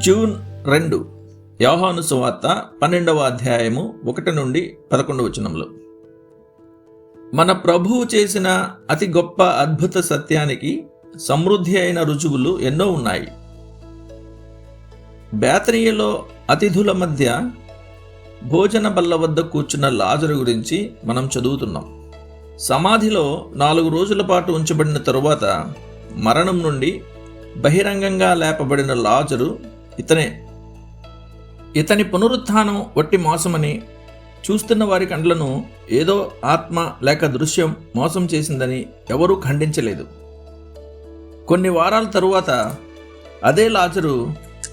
June 2 యోహాను సువార్త 12వ అధ్యాయము 1 నుండి 11 వచనములు. మన ప్రభువు చేసిన అతి గొప్ప అద్భుత సత్యానికి సమృద్ధి అయిన రుజువులు ఎన్నో ఉన్నాయి. బేతనీయలో అతిథుల మధ్య భోజన బల్ల వద్ద కూర్చున్న లాజరు గురించి మనం చదువుతున్నాం. సమాధిలో 4 రోజుల పాటు ఉంచబడిన తరువాత మరణం నుండి బహిరంగంగా లేపబడిన లాజరు ఇతని పునరుత్థానం వట్టి మోసమని, చూస్తున్న వారి కండ్లను ఏదో ఆత్మ లేక దృశ్యం మోసం చేసిందని ఎవరూ ఖండించలేదు. కొన్ని వారాల తరువాత అదే లాజరు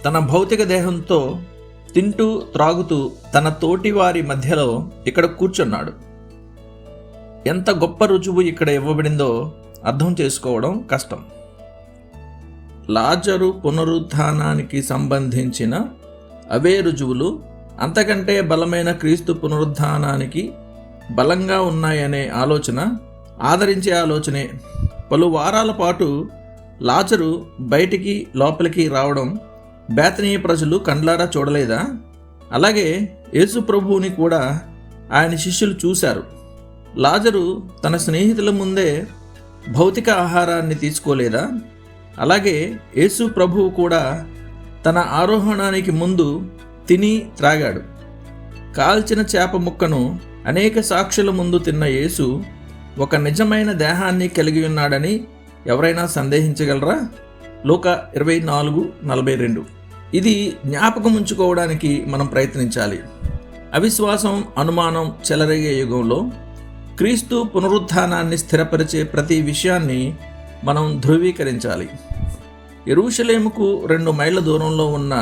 తన భౌతిక దేహంతో తింటూ త్రాగుతూ తన తోటి వారి మధ్యలో ఇక్కడ కూర్చున్నాడు. ఎంత గొప్ప రుజువు ఇక్కడ ఇవ్వబడిందో అర్థం చేసుకోవడం కష్టం. లాజరు పునరుత్థానానికి సంబంధించిన అవే రుజువులు అంతకంటే బలమైన క్రీస్తు పునరుత్థానానికి బలంగా ఉన్నాయనే ఆలోచన ఆదరించే ఆలోచనే. పలు వారాల పాటు లాజరు బయటికి లోపలికి రావడం బేతనీయ ప్రజలు కండ్లారా చూడలేదా? అలాగే యేసు ప్రభువుని కూడా ఆయన శిష్యులు చూశారు. లాజరు తన స్నేహితుల ముందే భౌతిక ఆహారాన్ని తీసుకోలేదా? అలాగే యేసు ప్రభువు కూడా తన ఆరోహణానికి ముందు తిని త్రాగాడు. కాల్చిన చేప ముక్కను అనేక సాక్షుల ముందు తిన్న యేసు ఒక నిజమైన దేహాన్ని కలిగి ఉన్నాడని ఎవరైనా సందేహించగలరా? లూకా 24:42. ఇది జ్ఞాపకం ఉంచుకోవడానికి మనం ప్రయత్నించాలి. అవిశ్వాసం, అనుమానం చెలరేగే యుగంలో క్రీస్తు పునరుత్థానాన్ని స్థిరపరిచే ప్రతి విషయాన్ని మనం ధృవీకరించాలి. యెరూషలేముకు 2 మైళ్ళ దూరంలో ఉన్న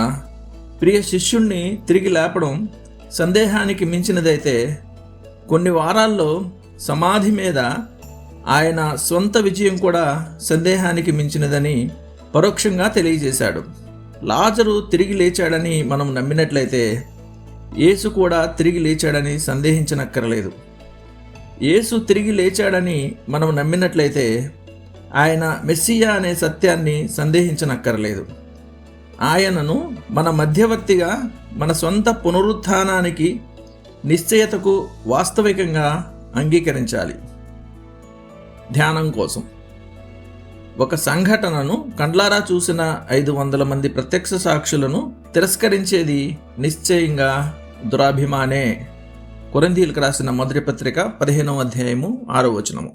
ప్రియ శిష్యుణ్ణి తిరిగి లేపడం సందేహానికి మించినదైతే, కొన్ని వారాల్లో సమాధి మీద ఆయన స్వంత విజయం కూడా సందేహానికి మించినదని పరోక్షంగా తెలియజేశాడు. లాజరు తిరిగి లేచాడని మనం నమ్మినట్లయితే యేసు కూడా తిరిగి లేచాడని సందేహించనక్కర్లేదు. యేసు తిరిగి లేచాడని మనం నమ్మినట్లయితే ఆయన మెస్సియా అనే సత్యాన్ని సందేహించనక్కర్లేదు. ఆయనను మన మధ్యవర్తిగా, మన సొంత పునరుత్థానానికి నిశ్చయతకు వాస్తవికంగా అంగీకరించాలి. ధ్యానం కోసం ఒక సంఘటనను కండ్లారా చూసిన 500 మంది ప్రత్యక్ష సాక్షులను తిరస్కరించేది నిశ్చయంగా దురాభిమానే. కొరింథీయులకు రాసిన మొదటి పత్రిక 15వ అధ్యాయము 6వ వచనము.